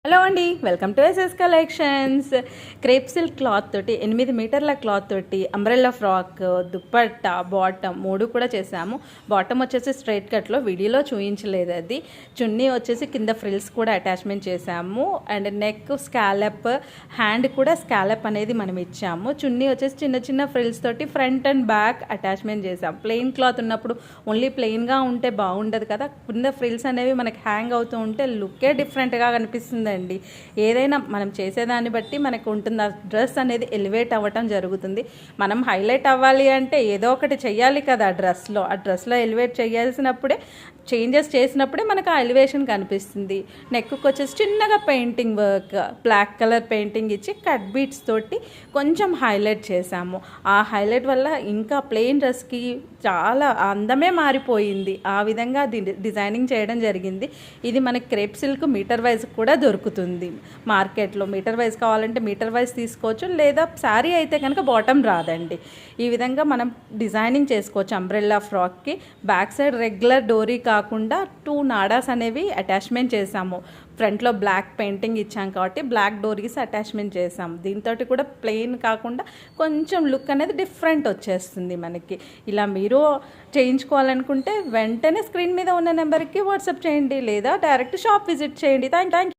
Hello అండి, welcome to SS collections. Crepe silk cloth తోటి 8 మీటర్ల క్లాత్ తోటి అంబ్రెల్లా ఫ్రాక్, దుప్పట్టా, బాటమ్ 3 కూడా చేసాము. బాటమ్ వచ్చేసి స్ట్రైట్ కట్లో వీడియోలో చూపించలేదు. అది చున్నీ వచ్చేసి కింద ఫ్రిల్స్ కూడా అటాచ్మెంట్ చేసాము. అండ్ నెక్ స్కాలప్, హ్యాండ్ కూడా స్కాలప్ అనేది మనం ఇచ్చాము. చున్నీ వచ్చేసి చిన్న చిన్న ఫ్రిల్స్ తోటి ఫ్రంట్ అండ్ బ్యాక్ అటాచ్మెంట్ చేసాము. ప్లెయిన్ క్లాత్ ఉన్నప్పుడు ఓన్లీ ప్లెయిన్గా ఉంటే బాగుండదు కదా, కింద ఫ్రిల్స్ అనేవి మనకి హ్యాంగ్ అవుతూ ఉంటే లుక్కే డిఫరెంట్గా కనిపిస్తుంది. ఏదైనా మనం చేసేదాన్ని బట్టి మనకు ఉంటుంది. ఆ డ్రెస్ అనేది ఎలివేట్ అవ్వటం జరుగుతుంది. మనం హైలైట్ అవ్వాలి అంటే ఏదో ఒకటి చెయ్యాలి కదా. ఆ డ్రెస్లో ఎలివేట్ చేయాల్సినప్పుడే, చేంజెస్ చేసినప్పుడే మనకు ఆ ఎలివేషన్ కనిపిస్తుంది. నెక్కు వచ్చేసి చిన్నగా painting work, black colour painting ఇచ్చి కట్ బీట్స్ తోటి కొంచెం హైలైట్ చేసాము. ఆ హైలైట్ వల్ల ఇంకా ప్లెయిన్ డ్రెస్కి చాలా అందమే మారిపోయింది. ఆ విధంగా డిజైనింగ్ చేయడం జరిగింది. ఇది మనకి క్రేప్ సిల్క్ మీటర్ వైజ్ కూడా దొరుకుతుంది మార్కెట్లో. మీటర్ వైజ్ కావాలంటే మీటర్ వైజ్ తీసుకోవచ్చు, లేదా శారీ అయితే కనుక బాటమ్ రాదండి. ఈ విధంగా మనం డిజైనింగ్ చేసుకోవచ్చు. అంబ్రెల్లా ఫ్రాక్కి బ్యాక్ సైడ్ రెగ్యులర్ డోరీ కాకుండా 2 నాడాస్ అనేవి అటాచ్మెంట్ చేసాము. ఫ్రంట్లో బ్లాక్ పెయింటింగ్ ఇచ్చాం కాబట్టి బ్లాక్ డోరీస్ అటాచ్మెంట్ చేసాము. దీంతో కూడా ప్లెయిన్ కాకుండా కొంచెం లుక్ అనేది డిఫరెంట్ వచ్చేస్తుంది మనకి. ఇలా మీరు చేయించుకోవాలనుకుంటే వెంటనే స్క్రీన్ మీద ఉన్న నెంబర్కి వాట్సాప్ చేయండి, లేదా డైరెక్ట్ షాప్ విజిట్ చేయండి. థ్యాంక్